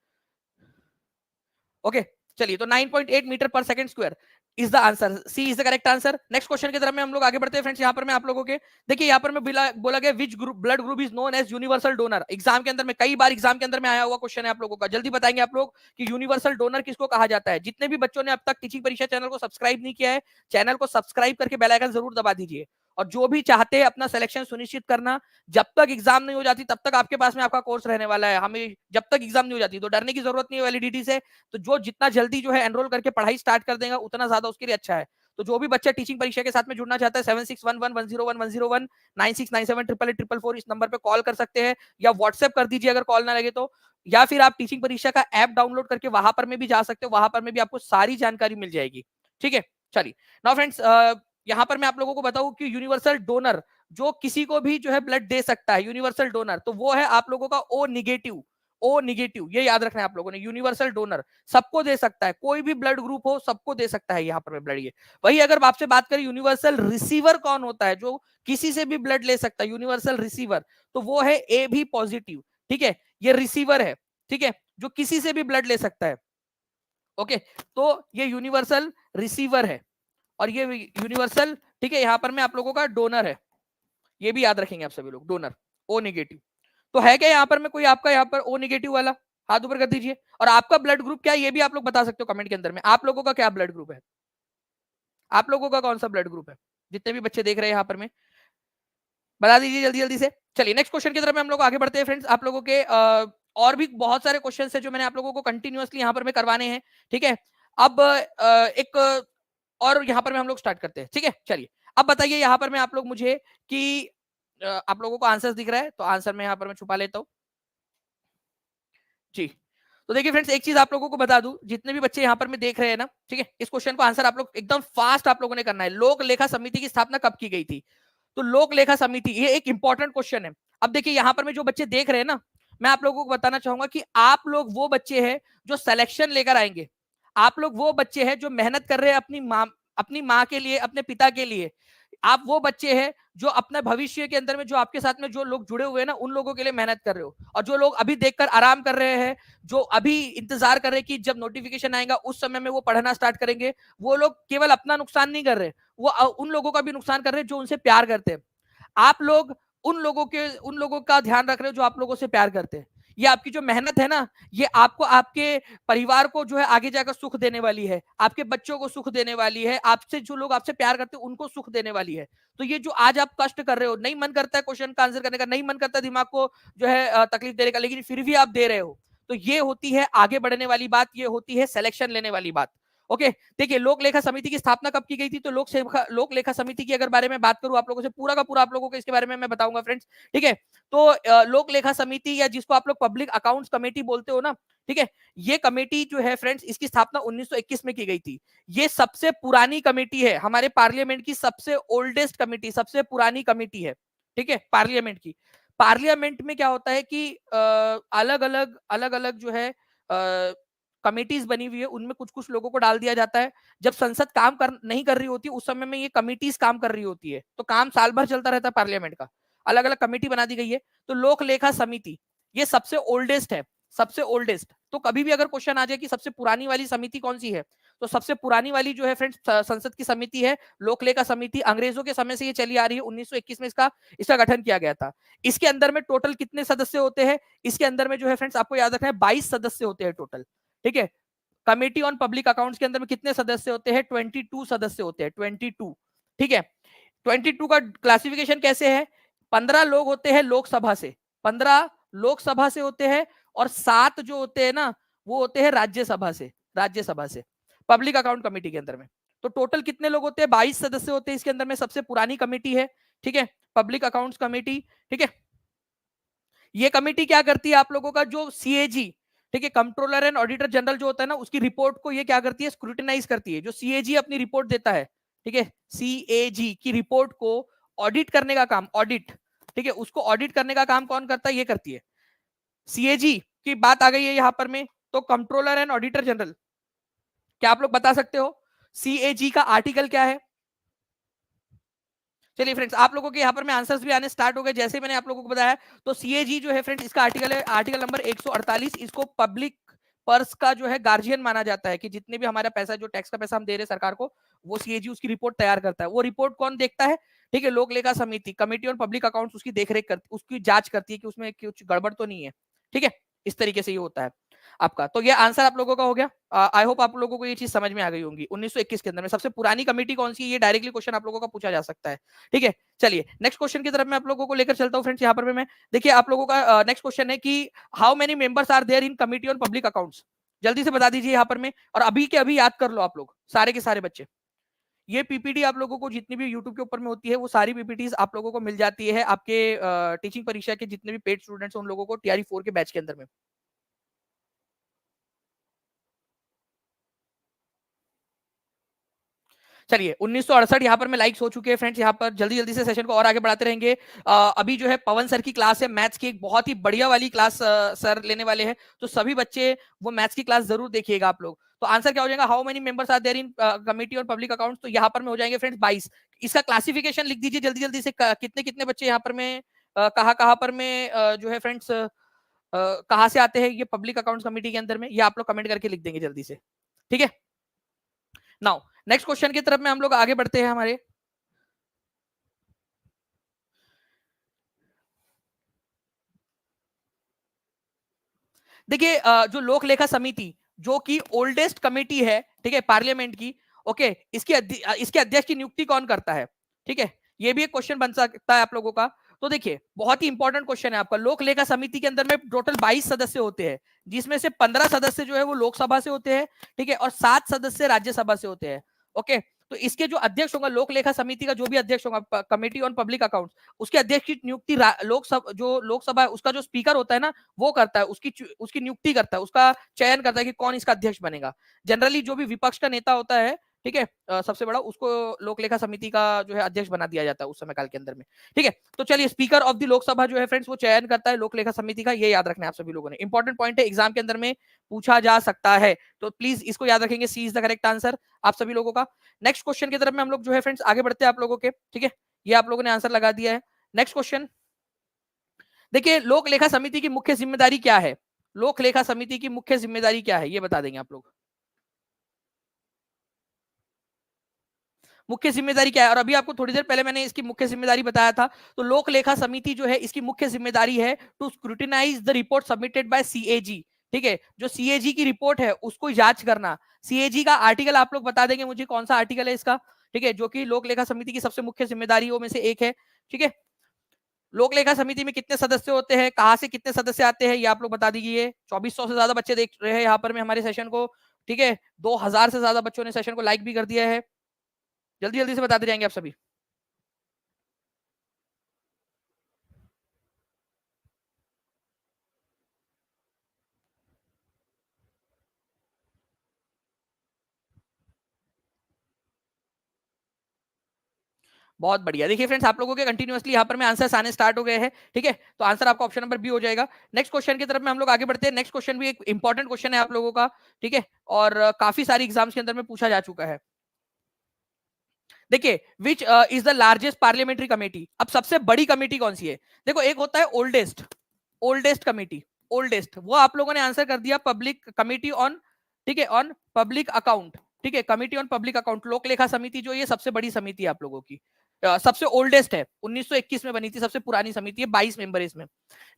ओके, चलिए, तो 9.8 metre per second square is the answer, C is the correct answer. Next question की तरफ में हम लोग आगे बढ़ते हैं फ्रेंड्स। यहाँ पर मैं आप लोगों के, देखिए यहाँ पर मैं बोला गया which group blood group is known as universal donor. Exam के अंदर में कई बार एग्जाम के अंदर में आया हुआ क्वेश्चन है आप लोगों का, जल्दी बताएंगे आप लोग कि यूनिवर्सल डोनर किसको कहा जाता है। जितने भी बच्चों ने अब तक टीचिंग परीक्षा चैनल को सब्सक्राइब नहीं किया है, चैनल को सब्सक्राइब करके बेल आइकन जरूर दबा दीजिए। और जो भी चाहते हैं अपना सिलेक्शन सुनिश्चित करना, जब तक एग्जाम नहीं हो जाती तब तक आपके पास में आपका कोर्स रहने वाला है। हमें जब तक एग्जाम नहीं हो जाती तो डरने की जरूरत नहीं है वैलिडिटी से। तो जो जितना जल्दी जो है एनरोल करके पढ़ाई स्टार्ट कर देगा उतना ज्यादा उसके लिए अच्छा है। तो जो भी बच्चा टीचिंग परीक्षा के साथ में जुड़ना चाहता है, 7611101101 96978844 इस नंबर पे कॉल कर सकते हैं, या व्हाट्सएप कर दीजिए अगर कॉल ना लगे तो, या फिर आप टीचिंग परीक्षा का ऐप डाउनलोड करके वहां पर में भी जा सकते हो, वहां पर में भी आपको सारी जानकारी मिल जाएगी, ठीक है। चलिए नाउ फ्रेंड्स, यहां पर मैं आप लोगों को बताऊं कि यूनिवर्सल डोनर जो किसी को भी जो है ब्लड दे सकता है, यूनिवर्सल डोनर, तो वो है आप लोगों का ओ निगेटिव। ओ निगेटिव, ये याद रखना है आप लोगों ने। यूनिवर्सल डोनर सबको दे सकता है, कोई भी ब्लड ग्रुप हो सबको दे सकता है यहाँ पर ब्लड। ये वही अगर आपसे बात करें यूनिवर्सल रिसीवर कौन होता है, जो किसी से भी ब्लड ले सकता है, यूनिवर्सल रिसीवर, तो वो है ए भी पॉजिटिव, ठीक है, ये रिसीवर है, ठीक है, जो किसी से भी ब्लड ले सकता है। ओके, तो ये यूनिवर्सल रिसीवर है और ये यूनिवर्सल, ठीक है, यहाँ पर में आप लोगों का डोनर है, ये भी याद रखेंगे आप सभी लोग, डोनर ओ नेगेटिव। तो है क्या यहाँ पर में कोई आपका यहाँ पर ओ नेगेटिव वाला, हाथ ऊपर कर दीजिए। और आपका ब्लड ग्रुप क्या है ये भी आप लोग बता सकते हो कमेंट के अंदर में, आप लोगों का क्या ब्लड ग्रुप है, आप लोगों का कौन सा ब्लड ग्रुप है, जितने भी बच्चे देख रहे हैं यहाँ पर में बता दीजिए जल्दी जल्दी से। चलिए नेक्स्ट क्वेश्चन की तरफ हम लोग आगे बढ़ते हैं फ्रेंड्स। आप लोगों के और भी बहुत सारे क्वेश्चन है जो मैंने आप लोगों को कंटिन्यूअसली यहाँ पर में करवाने हैं, ठीक है। अब एक और यहाँ पर में हम लोग स्टार्ट करते हैं, ठीक है। चलिए अब बताइए यहाँ पर में आप लोग मुझे कि आप लोगों को आंसर दिख रहा है, तो आंसर में यहाँ पर मैं छुपा लेता हूँ जी। तो देखिए फ्रेंड्स, एक चीज आप लोगों को बता दूं, जितने भी बच्चे यहाँ पर में देख रहे हैं ना, ठीक है, इस क्वेश्चन को आंसर आप लोग एकदम फास्ट आप लोगों ने करना है। लोक लेखा समिति की स्थापना कब की गई थी, तो लोक लेखा समिति, ये एक इंपॉर्टेंट क्वेश्चन है। अब देखिए यहाँ पर में जो बच्चे देख रहे हैं ना, मैं आप लोगों को बताना चाहूंगा कि आप लोग वो बच्चे हैं जो सिलेक्शन लेकर आएंगे, आप लोग वो बच्चे हैं जो मेहनत कर रहे हैं अपनी माँ के लिए, अपने पिता के लिए। आप वो बच्चे हैं जो अपने भविष्य के अंदर में, जो आपके साथ में जो लोग जुड़े हुए हैं ना, उन लोगों के लिए मेहनत कर रहे हो। और जो लोग अभी देखकर आराम कर रहे हैं, जो अभी इंतजार कर रहे हैं कि जब नोटिफिकेशन आएगा उस समय में वो पढ़ना स्टार्ट करेंगे, वो लोग केवल अपना नुकसान नहीं कर रहे, वो उन लोगों का भी नुकसान कर रहे हैं जो उनसे प्यार करते हैं। आप लोग उन लोगों का ध्यान रख रहे हो जो आप लोगों से प्यार करते हैं। ये आपकी जो मेहनत है ना, ये आपको, आपके परिवार को जो है आगे जाकर सुख देने वाली है, आपके बच्चों को सुख देने वाली है, आपसे जो लोग आपसे प्यार करते हैं उनको सुख देने वाली है। तो ये जो आज आप कष्ट कर रहे हो, नहीं मन करता है क्वेश्चन का आंसर करने का, नहीं मन करता दिमाग को जो है तकलीफ देने का, लेकिन फिर भी आप दे रहे हो, तो ये होती है आगे बढ़ने वाली बात, ये होती है सिलेक्शन लेने वाली बात। ओके, देखिए लोक लेखा समिति की स्थापना कब की गई थी, तो लोक लेखा समिति की अगर बारे में बात करूं आप लोगों से, पूरा का पूरा आप लोगों को इसके बारे में मैं बताऊंगा फ्रेंड्स, ठीक है। तो लोक लेखा समिति, या जिसको आप लोग पब्लिक अकाउंट्स कमेटी बोलते हो ना, ठीक है, ये कमेटी जो है फ्रेंड्स, इसकी स्थापना 1921 में की गई थी। ये सबसे पुरानी कमेटी है हमारे पार्लियामेंट की, सबसे ओल्डेस्ट कमेटी, सबसे पुरानी कमेटी है, ठीक है, पार्लियामेंट की। पार्लियामेंट में क्या होता है कि अलग अलग जो है कमिटीज बनी हुई है उनमें कुछ कुछ लोगों को डाल दिया जाता है। जब संसद काम नहीं कर रही होती उस समय में ये कमिटीज काम कर रही होती है, तो काम साल भर चलता रहता है पार्लियामेंट का, अलग अलग कमेटी बना दी गई है। तो लोक लेखा समिति ये सबसे ओल्डेस्ट है, सबसे ओल्डेस्ट। तो कभी भी अगर क्वेश्चन आ जाए कि सबसे पुरानी वाली समिति कौन सी है, तो सबसे पुरानी वाली जो है फ्रेंड्स संसद की समिति है लोक लेखा समिति। अंग्रेजों के समय से ये चली आ रही है, 1921 में इसका गठन किया गया था। इसके अंदर में टोटल कितने सदस्य होते हैं, इसके अंदर में जो है फ्रेंड्स आपको याद रखना है 22 सदस्य होते हैं टोटल, ठीक है। कमेटी ऑन पब्लिक अकाउंट्स के अंदर में कितने सदस्य होते हैं, 22 सदस्य होते हैं, 22, ठीक है। 22 का क्लासिफिकेशन कैसे है, 15 लोग होते हैं लोकसभा से, 15 लोकसभा से होते हैं, और 7 जो होते हैं ना वो होते हैं राज्यसभा से, राज्यसभा से पब्लिक अकाउंट कमेटी के अंदर में। तो टोटल कितने लोग होते हैं, 22 सदस्य होते हैं इसके अंदर में। सबसे पुरानी कमेटी है, ठीक है, पब्लिक अकाउंट्स कमेटी, ठीक है। ये कमेटी क्या करती है, आप लोगों का जो सीएजी, ठीक है, कंट्रोलर एंड ऑडिटर जनरल जो होता है ना, उसकी रिपोर्ट को ये क्या करती है, स्क्रूटिनाइज करती है। जो सीएजी अपनी रिपोर्ट देता है, ठीक है, सीएजी की रिपोर्ट को ऑडिट करने का काम, ऑडिट, ठीक है, उसको ऑडिट करने का काम कौन करता है, ये करती है सीएजी की बात आ गई है यहां पर में। तो कंट्रोलर एंड ऑडिटर जनरल, क्या आप लोग बता सकते हो सीएजी का आर्टिकल क्या है? चलिए फ्रेंड्स, आप लोगों के यहाँ पर में आंसर्स भी आने स्टार्ट हो गए जैसे मैंने आप लोगों को बताया। तो सीएजी जो है फ्रेंड्स, इसका आर्टिकल है आर्टिकल नंबर 148। इसको पब्लिक पर्स का जो है गार्जियन माना जाता है, कि जितने भी हमारा पैसा, जो टैक्स का पैसा हम दे रहे हैं सरकार को, वो सीएजी उसकी रिपोर्ट तैयार करता है। वो रिपोर्ट कौन देखता है, ठीक है, लोक लेखा समिति, कमेटी ऑन पब्लिक अकाउंट्स उसकी देखरेख करती, उसकी जांच करती है कि उसमें कुछ गड़बड़ तो नहीं है, ठीक है। इस तरीके से ये होता है आपका। तो ये आंसर आप लोगों का हो गया। आई होप आप लोगों को ये चीज समझ में आ गई होंगी। 1921 के अंदर में सबसे पुरानी कमेटी कौन सी है, ये डायरेक्टली क्वेश्चन आप लोगों का पूछा जा सकता है, ठीक है। चलिए नेक्स्ट क्वेश्चन की तरफ मैं आप लोगों को लेकर चलता हूँ फ्रेंड्स। यहाँ पर मैं देखिए आप लोगों का नेक्स्ट क्वेश्चन है कि how many members are there in committee on public accounts. जल्दी से बता दीजिए यहाँ पर में, और अभी के अभी याद कर लो आप लोग सारे के सारे बच्चे। ये पीपीटी आप लोगों को जितनी भी यूट्यूब के ऊपर में होती है, वो सारी पीपीटीज आप लोगों को मिल जाती है आपके टीचिंग परीक्षा के जितने भी पेड स्टूडेंट्स हैं उन लोगों को टीआरई 4 के बैच के अंदर में। चलिए 1968 यहाँ पर में लाइक्स हो चुके हैं फ्रेंड्स। यहाँ पर जल्दी जल्दी से सेशन को और आगे बढ़ाते रहेंगे। अभी जो है पवन सर की क्लास है मैथ्स की, एक बहुत ही बढ़िया वाली क्लास सर लेने वाले हैं। तो सभी बच्चे वो मैथ्स की क्लास जरूर देखिएगा आप लोग। तो आंसर क्या हो जाएगा, how many members are there in committee और पब्लिक अकाउंट्स। तो यहाँ पर में हो जाएंगे फ्रेंड्स 22। इसका क्लासिफिकेशन लिख दीजिए जल्दी जल्दी से, कितने कितने बच्चे यहाँ पर में कहाँ कहाँ पर में जो है फ्रेंड्स कहाँ से आते हैं ये पब्लिक अकाउंट्स कमेटी के अंदर में, ये आप लोग कमेंट करके लिख देंगे जल्दी से, ठीक है। नाउ नेक्स्ट क्वेश्चन की तरफ में हम लोग आगे बढ़ते हैं हमारे। देखिए जो लोक लेखा समिति जो कि ओल्डेस्ट कमेटी है, ठीक है, पार्लियामेंट की, ओके, इसके अध्यक्ष की नियुक्ति कौन करता है, ठीक है। ये भी एक क्वेश्चन बन सकता है आप लोगों का। तो देखिए बहुत ही इंपॉर्टेंट क्वेश्चन है आपका। लोक लेखा समिति के अंदर में टोटल 22 सदस्य होते हैं, जिसमें से 15 सदस्य जो है वो लोकसभा से होते हैं, ठीक है, और 7 सदस्य राज्यसभा से होते हैं, ओके। तो इसके जो अध्यक्ष होगा, लोक लेखा समिति का जो भी अध्यक्ष होगा, कमेटी ऑन पब्लिक अकाउंट्स, उसके अध्यक्ष की नियुक्ति लोकसभा उसका जो स्पीकर होता है ना वो करता है, उसकी नियुक्ति करता है, उसका चयन करता है कि कौन इसका अध्यक्ष बनेगा। जनरली जो भी विपक्ष का नेता होता है, ठीक है, सबसे बड़ा, उसको लोक लेखा समिति का जो है अध्यक्ष बना दिया जाता है उस समय काल के अंदर में, ठीक है। तो चलिए स्पीकर ऑफ द लोकसभा जो है फ्रेंड्स वो चयन करता है लोक लेखा समिति का, ये याद रखना है आप सभी लोगों ने। इंपॉर्टेंट पॉइंट है, एग्जाम के अंदर में पूछा जा सकता है, तो प्लीज इसको याद रखेंगे। सी इज द करेक्ट आंसर आप सभी लोगों का। नेक्स्ट क्वेश्चन की तरफ में हम लोग जो है फ्रेंड्स आगे बढ़ते हैं आप लोगों के, ठीक है। ये आप लोगों ने आंसर लगा दिया है। नेक्स्ट क्वेश्चन देखिए, लोक लेखा समिति की मुख्य जिम्मेदारी क्या है, लोक लेखा समिति की मुख्य जिम्मेदारी क्या है, ये बता देंगे आप लोग। मुख्य जिम्मेदारी क्या है, और अभी आपको थोड़ी देर पहले मैंने इसकी मुख्य जिम्मेदारी बताया था। तो लोक लेखा समिति जो है इसकी मुख्य जिम्मेदारी है to scrutinise the report submitted by CAG, ठीक है। जो सीएजी की रिपोर्ट है उसको जांच करना। सीएजी का आर्टिकल आप लोग बता देंगे मुझे कौन सा आर्टिकल है इसका, ठीक है, जो कि लोक लेखा समिति की सबसे मुख्य जिम्मेदारियों में से एक है, ठीक है। लोक लेखा समिति में कितने सदस्य होते हैं, कहाँ से कितने सदस्य आते हैं, ये आप लोग बता दीजिए। 2400 से ज्यादा बच्चे देख रहे हैं यहाँ पर में हमारे सेशन को, ठीक है। 2000 से ज्यादा बच्चों ने सेशन को लाइक भी कर दिया है। जल्दी जल्दी से बताते जाएंगे आप सभी। बहुत बढ़िया। देखिए फ्रेंड्स, आप लोगों के कंटिन्यूअसली यहाँ पर में आंसर्स आने स्टार्ट हो गए हैं, ठीक है। तो आंसर आपका ऑप्शन नंबर बी हो जाएगा। नेक्स्ट क्वेश्चन की तरफ में हम लोग आगे बढ़ते हैं। नेक्स्ट क्वेश्चन भी एक इंपॉर्टेंट क्वेश्चन है आप लोगों का, ठीक है, और काफी सारी एग्जाम्स के अंदर में पूछा जा चुका है। देखिए, which is the largest parliamentary committee. अब सबसे बड़ी कमेटी कौन सी है? देखो, एक होता है ओल्डेस्ट, ओल्डेस्ट कमेटी, ओल्डेस्ट, वो आप लोगों ने आंसर कर दिया पब्लिक कमेटी ऑन, ठीक है, ऑन पब्लिक अकाउंट, ठीक है, कमेटी ऑन पब्लिक अकाउंट, लोक लेखा समिति जो ये सबसे बड़ी समिति है आप लोगों की, सबसे ओल्डेस्ट है, 1921 में बनी थी, सबसे पुरानी समिति है, 22 मेंबर इसमें।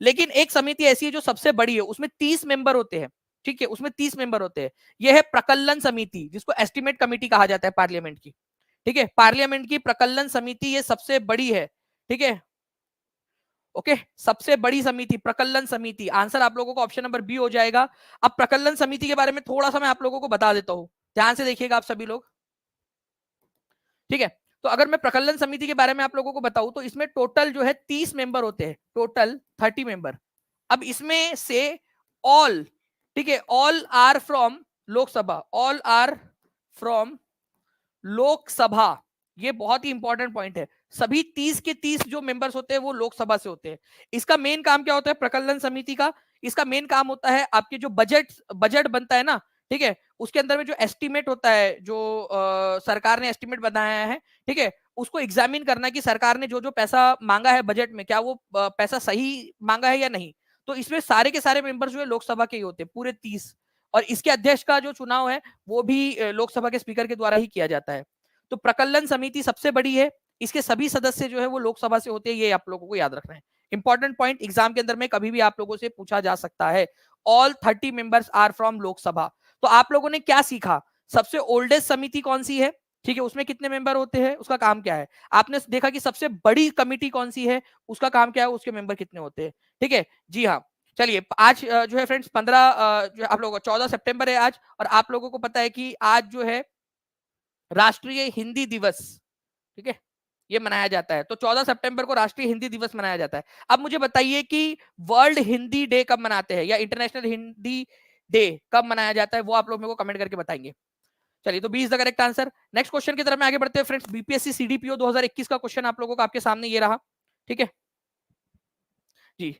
लेकिन एक समिति ऐसी है जो सबसे बड़ी है, उसमें 30 मेंबर होते हैं, ठीक है, उसमें 30 मेंबर होते हैं। यह है प्रकलन समिति, जिसको एस्टिमेट कमेटी कहा जाता है पार्लियामेंट की, ठीक है, पार्लियामेंट की प्रकलन समिति ये सबसे बड़ी है, ठीक है, ओके, सबसे बड़ी समिति प्रकलन समिति। आंसर आप लोगों को ऑप्शन नंबर बी हो जाएगा। अब प्रकलन समिति के बारे में थोड़ा सा मैं आप लोगों को बता देता हूं, ध्यान से देखिएगा आप सभी लोग, ठीक है। तो अगर मैं प्रकलन समिति के बारे में आप लोगों को बताऊं तो इसमें टोटल जो है 30 मेंबर होते हैं, टोटल 30 मेंबर। अब इसमें से ऑल, ठीक है, all are from Lok Sabha, all are from Lok Sabha, ये बहुत ही इंपॉर्टेंट पॉइंट है। सभी 30 के 30 जो मेंबर्स होते हैं वो लोकसभा से होते हैं। इसका मेन काम क्या होता है प्रकलन समिति का? इसका मेन काम होता है आपके जो बजट बजट बनता है ना, ठीक है, उसके अंदर में जो एस्टिमेट होता है, जो सरकार ने एस्टिमेट बनाया है, ठीक है, उसको एग्जामिन करना कि सरकार ने जो जो पैसा मांगा है बजट में, क्या वो पैसा सही मांगा है या नहीं। तो इसमें सारे के सारे मेंबर्स जो है लोकसभा के ही होते हैं, पूरे 30। और इसके अध्यक्ष का जो चुनाव है वो भी लोकसभा के स्पीकर के द्वारा ही किया जाता है। तो प्रकलन समिति सबसे बड़ी है, इसके सभी सदस्य जो है वो लोकसभा से होते हैं, ये आप लोगों को याद रखना है। इंपॉर्टेंट पॉइंट, एग्जाम के अंदर में कभी भी आप लोगों से पूछा जा सकता है। All 30 members are from Lok Sabha. तो आप लोगों ने क्या सीखा? सबसे ओल्डेस्ट समिति कौन सी है, ठीक है, उसमें कितने मेंबर होते हैं, उसका काम क्या है। आपने देखा कि सबसे बड़ी कमेटी कौन सी है, उसका काम क्या है, उसके मेंबर कितने होते हैं, ठीक है जी हाँ। चलिए, आज जो है फ्रेंड्स 15 जो आप लोगों को 14 सितंबर है आज, और आप लोगों को पता है कि आज जो है राष्ट्रीय हिंदी दिवस, ठीक है, ये मनाया जाता है। तो 14 सितंबर को राष्ट्रीय हिंदी दिवस मनाया जाता है। अब मुझे बताइए कि वर्ल्ड हिंदी डे कब मनाते हैं, या इंटरनेशनल हिंदी डे कब मनाया जाता है, वो आप लोग मेरे को कमेंट करके बताएंगे। चलिए, तो B is the correct answer. Next question की तरफ में आगे बढ़ते हैं फ्रेंड्स। बीपीएससी सीडीपीओ 2021 का क्वेश्चन आप लोगों को आपके सामने ये रहा, ठीक है जी।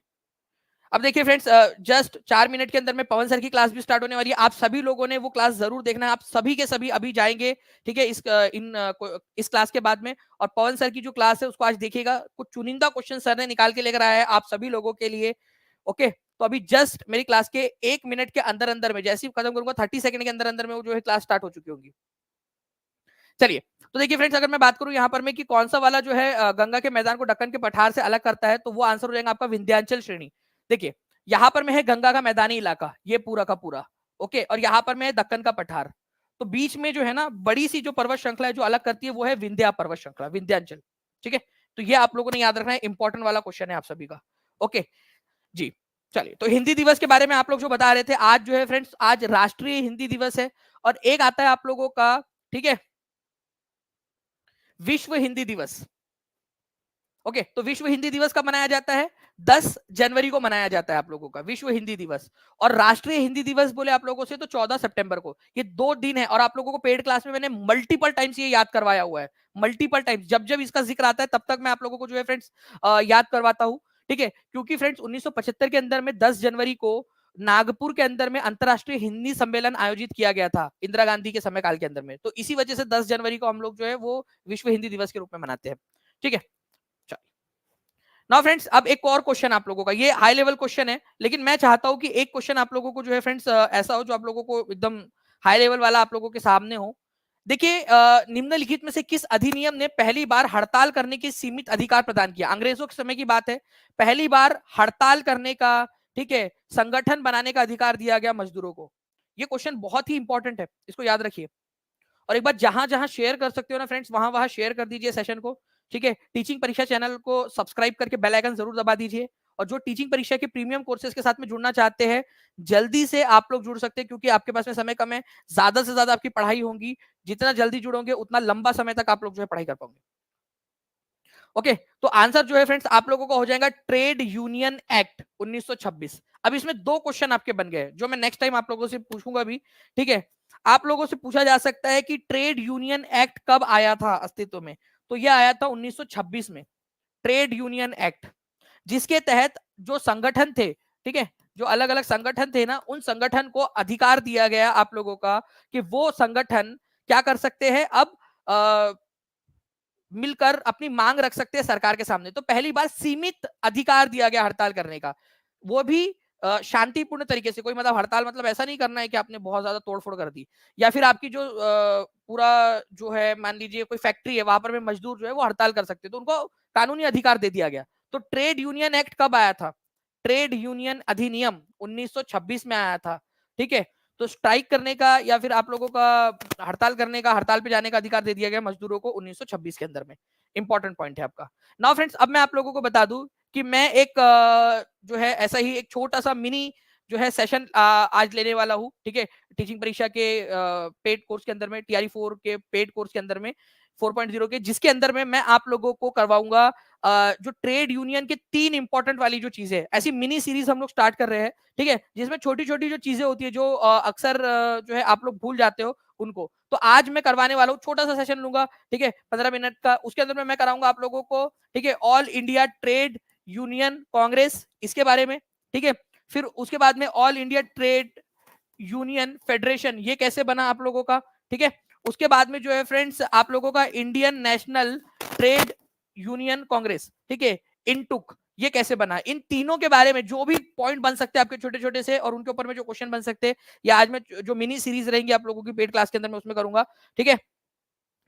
अब देखिए फ्रेंड्स, जस्ट 4 मिनट के अंदर में पवन सर की क्लास भी स्टार्ट होने वाली है। आप सभी लोगों ने वो क्लास जरूर देखना है, आप सभी के सभी अभी जाएंगे, ठीक है, इस क्लास के बाद में। और पवन सर की जो क्लास है उसको आज देखिएगा, कुछ चुनिंदा क्वेश्चन सर ने निकाल के लेकर आया है आप सभी लोगों के लिए, ओके। तो अभी जस्ट मेरी क्लास के 1 मिनट के अंदर अंदर में, जैसे ही खत्म करूंगा 30 सेकंड के अंदर अंदर में वो जो है क्लास स्टार्ट हो चुकी होगी। चलिए, तो देखिए फ्रेंड्स, अगर मैं बात करूं यहाँ पर में कि कौन सा वाला जो है गंगा के मैदान को दक्कन के पठार से अलग करता है, तो वो आंसर हो जाएगा आपका विंध्याचल श्रेणी। देखिए, यहाँ पर में है गंगा का मैदानी इलाका, ये पूरा का पूरा, ओके, और यहाँ पर में है दक्कन का पठार। तो बीच में जो है ना बड़ी सी जो पर्वत श्रृंखला है जो अलग करती है वो है विंध्या पर्वत श्रृंखला, विंध्याचल, ठीक है। तो ये आप लोगों ने याद रखना है, इंपॉर्टेंट वाला क्वेश्चन है आप सभी का, ओके जी। चलिए, तो हिंदी दिवस के बारे में आप लोग जो बता रहे थे, आज जो है फ्रेंड्स, आज राष्ट्रीय हिंदी दिवस है। और एक आता है आप लोगों का, ठीक है, विश्व हिंदी दिवस, ओके। तो विश्व हिंदी दिवस कब मनाया जाता है? 10 जनवरी को मनाया जाता है आप लोगों का विश्व हिंदी दिवस। और राष्ट्रीय हिंदी दिवस बोले आप लोगों से तो 14 सितंबर को। ये 2 दिन है, और आप लोगों को पेड क्लास में मैंने मल्टीपल टाइम्स ये याद करवाया हुआ है, मल्टीपल टाइम्स। जब जब इसका जिक्र आता है तब तक मैं आप लोगों को जो है फ्रेंड्स याद करवाता हूं, ठीक है। क्योंकि फ्रेंड्स 1975 के अंदर में 10 जनवरी को नागपुर के अंदर में अंतरराष्ट्रीय हिंदी सम्मेलन आयोजित किया गया था इंदिरा गांधी के समय काल के अंदर में। तो इसी वजह से 10 जनवरी को हम लोग जो है वो विश्व हिंदी दिवस के रूप में मनाते हैं, ठीक है। नाउ फ्रेंड्स, अब एक और क्वेश्चन आप लोगों का, ये हाई लेवल क्वेश्चन है, लेकिन मैं चाहता हूं कि एक क्वेश्चन आप लोगों को जो है फ्रेंड्स ऐसा हो जो आप लोगों को एकदम हाई लेवल वाला आप लोगों के सामने हो। देखिए, निम्नलिखित में से किस अधिनियम ने पहली बार हड़ताल करने के सीमित अधिकार प्रदान किया? अंग्रेजों के समय की बात है, पहली बार हड़ताल करने का, ठीक है, संगठन बनाने का अधिकार दिया गया मजदूरों को। ये क्वेश्चन बहुत ही इंपॉर्टेंट है, इसको याद रखिए। और एक बार जहां जहां शेयर कर सकते हो ना फ्रेंड्स, वहां वहां शेयर कर दीजिए सेशन को, ठीक है। टीचिंग परीक्षा चैनल को सब्सक्राइब करके बेल आइकन जरूर दबा दीजिए। और जो टीचिंग परीक्षा के प्रीमियम कोर्सेज के साथ में जुड़ना चाहते हैं, जल्दी से आप लोग जुड़ सकते हैं, क्योंकि आपके पास में समय कम है, ज्यादा से ज्यादा आपकी पढ़ाई होगी। जितना जल्दी जुड़ोगे उतना लंबा समय तक आप लोग जो है पढ़ाई कर पाओगे, ओके। तो आंसर जो है फ्रेंड्स आप लोगों का हो जाएगा ट्रेड यूनियन एक्ट 1926। अब इसमें 2 क्वेश्चन आपके बन गए जो मैं नेक्स्ट टाइम आप लोगों से पूछूंगा भी, ठीक है। आप लोगों से पूछा जा सकता है कि ट्रेड यूनियन एक्ट कब आया था अस्तित्व में? तो यह आया था 1926 में, ट्रेड यूनियन एक्ट, जिसके तहत जो संगठन थे, ठीक है, जो अलग अलग संगठन थे ना, उन संगठन को अधिकार दिया गया आप लोगों का कि वो संगठन क्या कर सकते हैं अब, मिलकर अपनी मांग रख सकते हैं सरकार के सामने। तो पहली बार सीमित अधिकार दिया गया हड़ताल करने का, वो भी शांतिपूर्ण तरीके से। कोई मतलब हड़ताल मतलब ऐसा नहीं करना है कि आपने बहुत ज्यादा तोड़फोड़ कर दी, या फिर आपकी जो पूरा जो है, मान लीजिए कोई फैक्ट्री है, वहां पर में मजदूर जो है वो हड़ताल कर सकते हैं, तो उनको कानूनी अधिकार दे दिया गया। तो ट्रेड यूनियन एक्ट कब आया था? ट्रेड यूनियन अधिनियम 1926 में आया था, ठीक है। तो स्ट्राइक करने का या फिर आप लोगों का हड़ताल करने का, हड़ताल पे जाने का अधिकार दे दिया गया मजदूरों को 1926 के अंदर में। इंपॉर्टेंट पॉइंट है आपका। नाउ फ्रेंड्स, अब मैं आप लोगों को बता दूं कि मैं एक जो है ऐसा ही एक छोटा सा मिनी जो है सेशन आज लेने वाला हूँ, ठीक है, टीचिंग परीक्षा के पेड कोर्स के अंदर में, टीआरई 4 के पेड कोर्स के अंदर में, 4.0 के, जिसके अंदर में मैं आप लोगों को करवाऊंगा जो ट्रेड यूनियन के 3 इंपॉर्टेंट वाली जो चीजें है, ऐसी मिनी सीरीज हम लोग स्टार्ट कर रहे हैं, ठीक है, जिसमें छोटी छोटी जो चीजें होती है जो अक्सर जो है आप लोग भूल जाते हो उनको। तो आज मैं करवाने वाला हूँ, छोटा सा सेशन लूंगा, ठीक है, 15 मिनट का। उसके अंदर में मैं कराऊंगा आप लोगों को, ठीक है, all India trade union Congress, इसके बारे में, ठीक है। फिर उसके बाद में all India trade union federation, ये कैसे बना आप लोगों का, ठीक है। उसके बाद में जो है फ्रेंड्स आप लोगों का Indian national trade union Congress, ठीक है, इनटुक, ये कैसे बना। इन तीनों के बारे में जो भी पॉइंट बन सकते हैं आपके छोटे छोटे से, और उनके ऊपर में जो क्वेश्चन बन सकते हैं, या आज में जो मिनी सीरीज रहेंगी आप लोगों की पेड क्लास के अंदर में, उसमें करूंगा, ठीक है।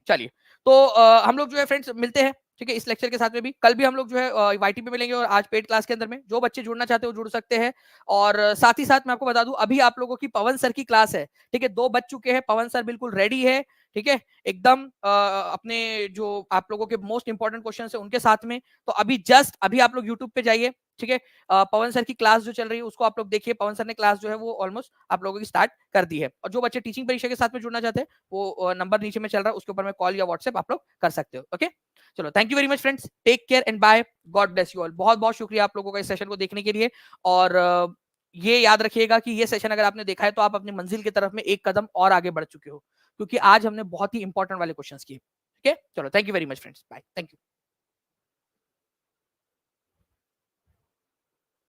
चलिए, तो हम लोग जो है फ्रेंड्स मिलते हैं, ठीक है, इस लेक्चर के साथ में भी। कल भी हम लोग जो है वाईटी पे मिलेंगे, और आज पेड क्लास के अंदर में जो बच्चे जुड़ना चाहते हो जुड़ सकते हैं। और साथ ही साथ मैं आपको बता दूं, अभी आप लोगों की पवन सर की क्लास है, ठीक है, 2 बज चुके हैं, पवन सर बिल्कुल रेडी है, ठीक है, एकदम अपने जो आप लोगों के मोस्ट इंपॉर्टेंट क्वेश्चन है उनके साथ में। तो अभी जस्ट अभी आप लोग यूट्यूब पे जाइए, ठीक है, पवन सर की क्लास जो चल रही है उसको आप लोग देखिए। पवन सर ने क्लास जो है वो ऑलमोस्ट आप लोगों की स्टार्ट कर दी है। और जो बच्चे टीचिंग परीक्षा के साथ में जुड़ना चाहते हैं, वो नंबर नीचे में चल रहा है, उसके ऊपर में कॉल या व्हाट्सएप आप लोग कर सकते हो। ओके, चलो, thank you very much friends, take care and bye, God bless you all. बहुत बहुत शुक्रिया आप लोगों का इस सेशन को देखने के लिए। और ये याद रखिएगा कि ये सेशन अगर आपने देखा है तो आप अपनी मंजिल की तरफ में एक कदम और आगे बढ़ चुके हो, क्योंकि आज हमने बहुत ही इंपॉर्टेंट वाले क्वेश्चंस किए। ठीक है, चलो, thank you very much friends, bye, thank you.